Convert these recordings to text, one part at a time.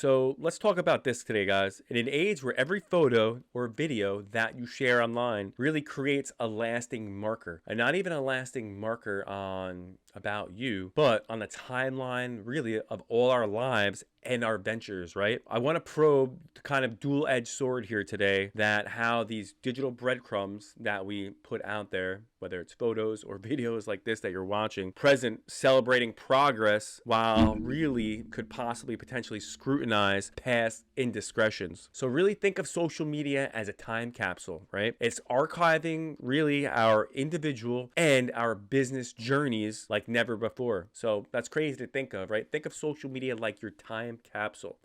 So let's talk about this today, guys. In an age where every photo or video that you share online really creates a lasting marker, and not even a lasting marker on about you, but on the timeline really of all our lives and our ventures, right? I want to probe the kind of dual-edged sword here today, that how these digital breadcrumbs that we put out there, whether it's photos or videos like this that you're watching, present celebrating progress while really could possibly potentially scrutinize past indiscretions. So really think of social media as a time capsule, right? It's archiving really our individual and our business journeys like never before. So that's crazy to think of, right? Think of social media like your time capsule.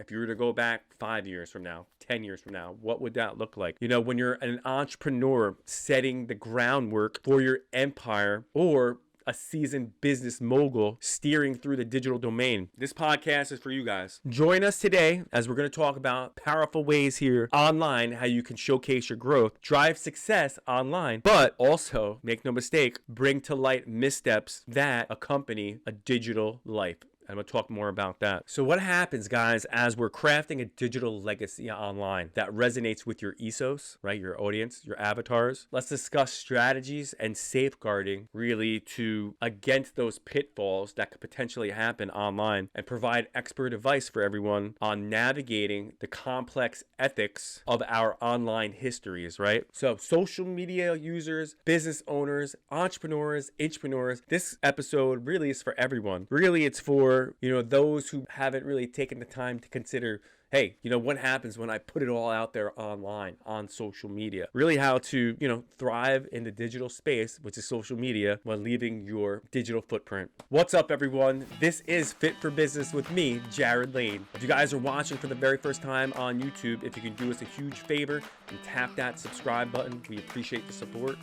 If you were to go back 5 years from now, 10 years from now, what would that look like? You know, when you're an entrepreneur setting the groundwork for your empire, or a seasoned business mogul steering through the digital domain, this podcast is for you guys. Join us today as we're going to talk about powerful ways here online, how you can showcase your growth, drive success online, but also, make no mistake, bring to light missteps that accompany a digital life. I'm going to talk more about that. So what happens, guys, as we're crafting a digital legacy online that resonates with your ethos, right? Your audience, your avatars. Let's discuss strategies and safeguarding really to against those pitfalls that could potentially happen online, and provide expert advice for everyone on navigating the complex ethics of our online histories, right? So social media users, business owners, entrepreneurs, intrapreneurs, this episode really is for everyone. Really, it's for those who haven't really taken the time to consider, hey, what happens when I put it all out there online on social media? Really how to, thrive in the digital space, which is social media, while leaving your digital footprint. What's up, everyone? This is Fit for Business with me, Jared Lane. If you guys are watching for the very first time on YouTube, if you can do us a huge favor and tap that subscribe button, we appreciate the support.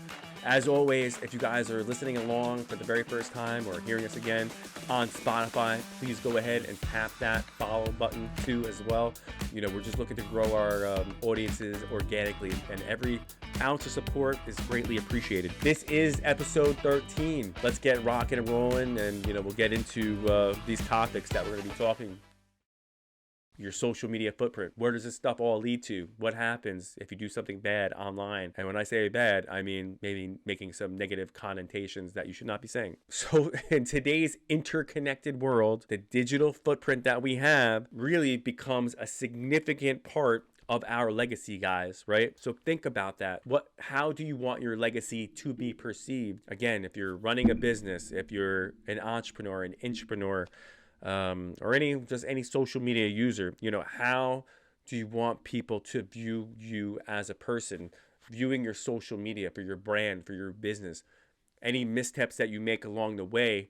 As always, if you guys are listening along for the very first time or hearing us again on Spotify, please go ahead and tap that follow button too as well. We're just looking to grow our audiences organically, and every ounce of support is greatly appreciated. This is episode 13. Let's get rocking and rolling, and we'll get into these topics that we're going to be talking. Your social media footprint. Where does this stuff all lead to? What happens if you do something bad online? And when I say bad, I mean maybe making some negative connotations that you should not be saying. So in today's interconnected world, the digital footprint that we have really becomes a significant part of our legacy, guys, right? So think about that. How do you want your legacy to be perceived? Again, if you're running a business, if you're an entrepreneur, an intrapreneur, or any social media user, how do you want people to view you as a person, viewing your social media for your brand, for your business? Any missteps that you make along the way,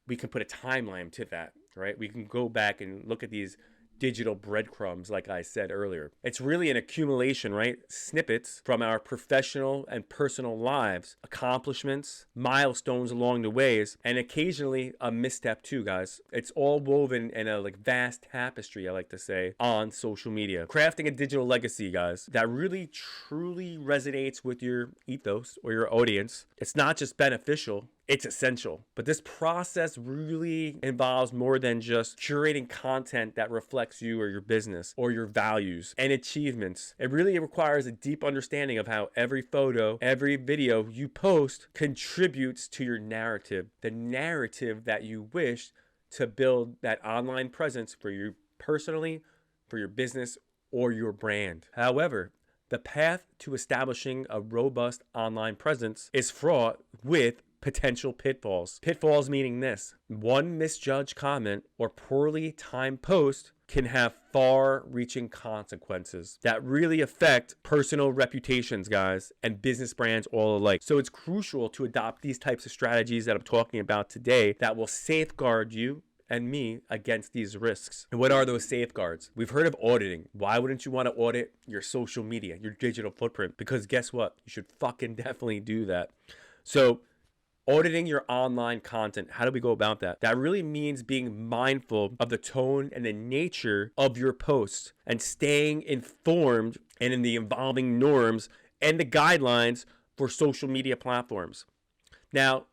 we can put a timeline to that, right? We can go back and look at these digital breadcrumbs, like I said earlier. It's really an accumulation, right? Snippets from our professional and personal lives, accomplishments, milestones along the ways, and occasionally a misstep too, guys. It's all woven in a vast tapestry, I like to say, on social media. Crafting a digital legacy, guys, that really truly resonates with your ethos or your audience. It's not just beneficial, it's essential. But this process really involves more than just curating content that reflects you or your business or your values and achievements. It really requires a deep understanding of how every photo, every video you post contributes to your narrative, the narrative that you wish to build that online presence for you personally, for your business, or your brand. However, the path to establishing a robust online presence is fraught with potential pitfalls. Pitfalls meaning this: one misjudged comment or poorly timed post can have far-reaching consequences that really affect personal reputations, guys, and business brands all alike. So it's crucial to adopt these types of strategies that I'm talking about today that will safeguard you and me against these risks. And what are those safeguards? We've heard of auditing. Why wouldn't you want to audit your social media, your digital footprint? Because guess what? You should fucking definitely do that. So auditing your online content, how do we go about that? That really means being mindful of the tone and the nature of your posts and staying informed and in the evolving norms and the guidelines for social media platforms. Now,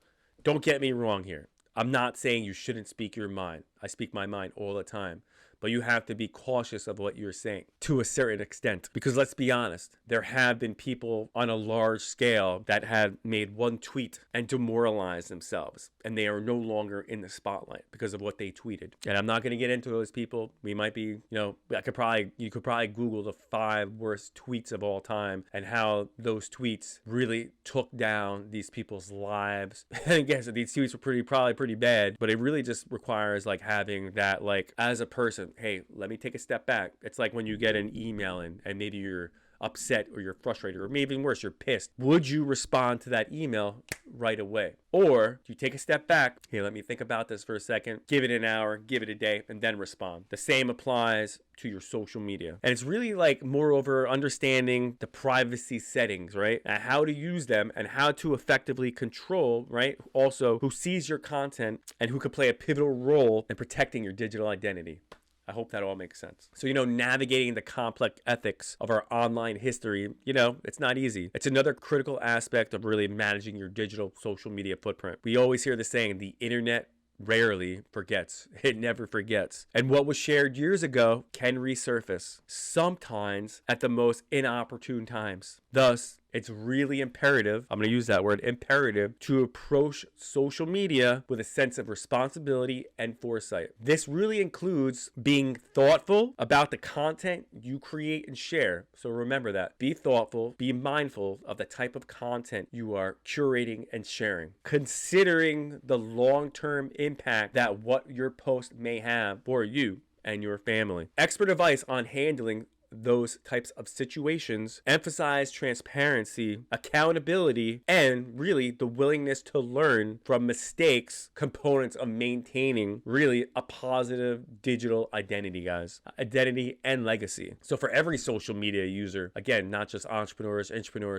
don't get me wrong here. I'm not saying you shouldn't speak your mind. I speak my mind all the time. but you have to be cautious of what you're saying to a certain extent. Because let's be honest, there have been people on a large scale that have made one tweet and demoralized themselves, and they are no longer in the spotlight because of what they tweeted. And I'm not going to get into those people. We might be, you could probably Google the 5 worst tweets of all time and how those tweets really took down these people's lives. And I guess these tweets were probably pretty bad, but it really just requires like having that, like, as a person, hey, let me take a step back. It's like when you get an email and maybe you're upset or you're frustrated, or maybe even worse, you're pissed. Would you respond to that email right away? Or do you take a step back? Hey, let me think about this for a second. Give it an hour, give it a day, and then respond. The same applies to your social media. And it's really like, moreover, understanding the privacy settings, right? And how to use them and how to effectively control, right? Also, who sees your content and who could play a pivotal role in protecting your digital identity. I hope that all makes sense. So, navigating the complex ethics of our online history, it's not easy. It's another critical aspect of really managing your digital social media footprint. We always hear the saying, the internet rarely forgets. It never forgets. And what was shared years ago can resurface, sometimes at the most inopportune times. Thus, it's really imperative, I'm going to use that word, imperative, to approach social media with a sense of responsibility and foresight. This really includes being thoughtful about the content you create and share. So remember that. Be thoughtful, be mindful of the type of content you are curating and sharing, considering the long-term impact that what your post may have for you and your family. Expert advice on handling those types of situations emphasize transparency, accountability, and really the willingness to learn from mistakes, components of maintaining really a positive digital identity, guys. Identity and legacy. So for every social media user, again, not just entrepreneurs,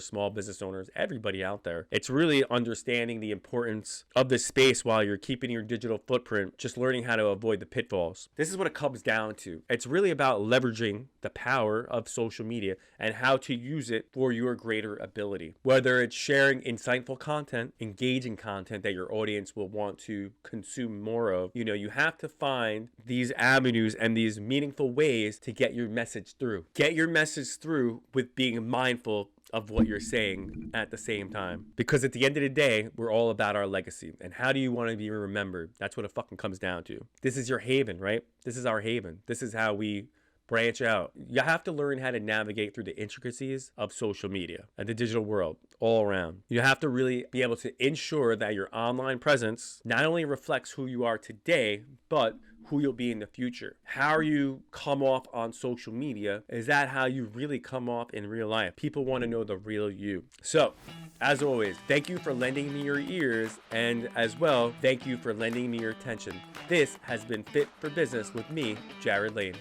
small business owners, everybody out there, it's really understanding the importance of this space while you're keeping your digital footprint, just learning how to avoid the pitfalls. This is what it comes down to. It's really about leveraging the power of social media and how to use it for your greater ability. Whether it's sharing insightful content, engaging content that your audience will want to consume more of, you have to find these avenues and these meaningful ways to get your message through. Get your message through with being mindful of what you're saying at the same time. Because at the end of the day, we're all about our legacy. And how do you want to be remembered? That's what it fucking comes down to. This is your haven, right? This is our haven. This is how we branch out. You have to learn how to navigate through the intricacies of social media and the digital world all around. You have to really be able to ensure that your online presence not only reflects who you are today, but who you'll be in the future. How you come off on social media, is that how you really come off in real life? People want to know the real you. So, as always, thank you for lending me your ears, and as well, thank you for lending me your attention. This has been Fit for Business with me, Jared Lane.